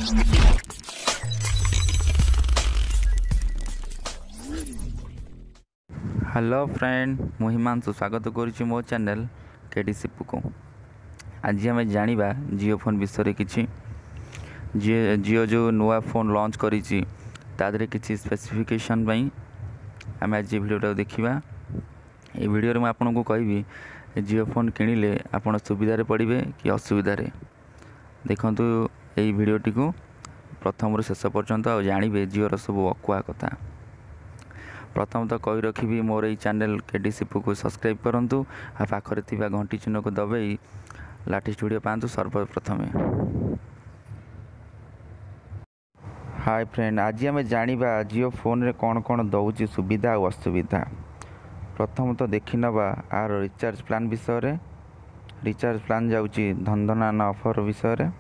Hello friend, मु हिमांशु स्वागत करुच्ची मो चैनल केडी सिपु को। आज आम जाना जियो फोन विषय किसी जियो जो नुआ फोन लॉन्च करी तादरे किसी स्पेसिफिकेशन आम आज वीडियो देखा। ये वीडियो में आपको कहबी जियो फोन किणिले आप सुविधार पड़े कि असुविधार। देखु यही वीडियोटी को प्रथम शेष पर्यंत जानवे जियोर सब अकुआ कथा। प्रथम तो कही रखी मोर ये चैनल केडी सिपु को सब्सक्राइब करूँ आ पाखरे थिबा घंटी चिन्ह को दबाई लाटेस्ट वीडियो पातु सर्वप्रथम। हाय फ्रेंड, आज आम जाना जियो फोन रे कौन कौन दौर सुविधा और असुविधा। प्रथम तो देखी नवा आर रिचार्ज प्लान विषय। रिचार्ज प्लान जाऊँगी धनधनान ऑफर विषय।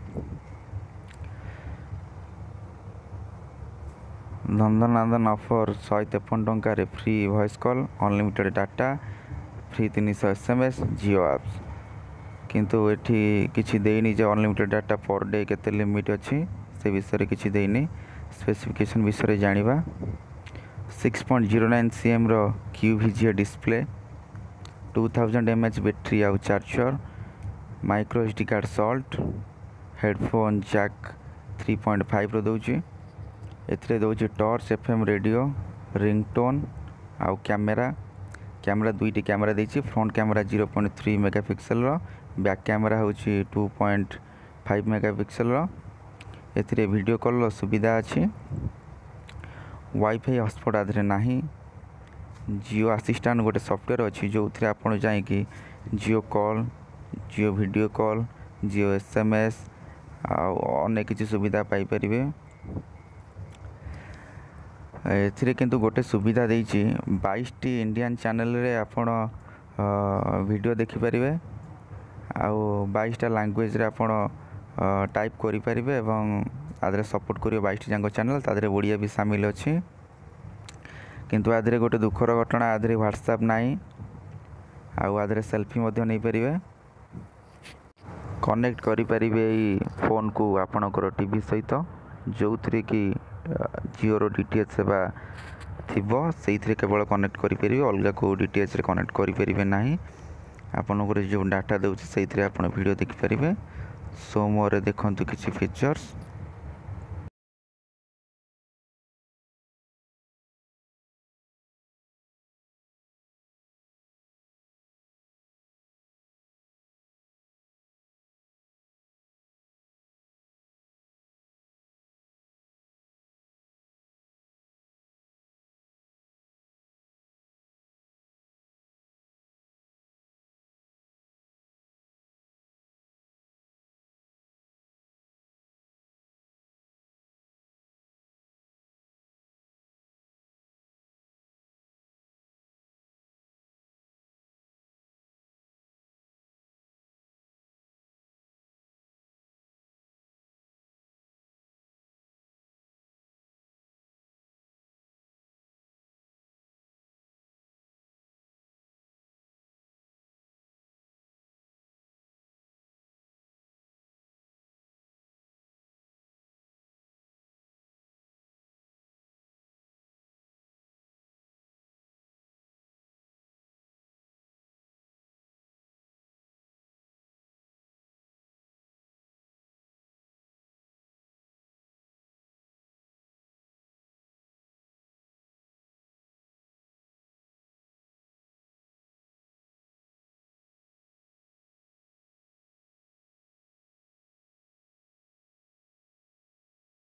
धनधनान ऑफर 153 टंकार free voice call, unlimited data, free 300 SMS Jio apps. किंतु एठी किछि देनी जे अनलिमिटेड डाटा पर डे केते लिमिट अच्छी से विषय किछि देनी। स्पेसिफिकेशन विषय जानिबा। 6.09 cm रो QVGA डिस्प्ले, 2000 mAh बैटरी आउ charger, micro SD card slot, headphone jack 3.5 रो दउची। एथिरे दउची टॉर्च FM रेडियो, रिंगटोन आउ कैमरा दुईटी कैमरा देछि। फ्रंट कैमरा 0.3 मेगापिक्सल रो, बैक कैमरा होची 2.5 मेगापिक्सल रो। एथिरे वीडियो कॉल रो सुविधा अछि। वाईफाई हॉटस्पॉट आधरे नाही। जियो असिस्टेंट गोटे सॉफ्टवेयर अच्छी जो थे आप जाकि जियो कॉल, जियो वीडियो कॉल, जियो SMS अनेक किसी सुविधा पाइपर। एथिरे किंतु गोटे सुविधा देछि 22टी इंडियन चैनल रे आपण वीडियो देखि परिबे आउ 22टा लैंग्वेज रे आपण टाइप करि परिबे एवं आदरे सपोर्ट करियो 22टी जांको चैनल। तादरे ओडिया भी शामिल अछि। किंतु आदरे गोटे दुखर घटना आदरे व्हाट्सएप नाही आउ आदरे सेल्फी मध्य नहीं परिबे। कनेक्ट करि परिबे फोन को आपणकर टीवी सहित जो थरे कि जियो रो DTH सेवा थिबो सेई थरे केवल कनेक्ट करि परिबे। अलगा को DTH रे कनेक्ट करि परिबे नाही। आपनकर जो डाटा देउछि सेई थरे आपण वीडियो देखि परिबे। सो मोरे देखंतु किछि फीचर्स।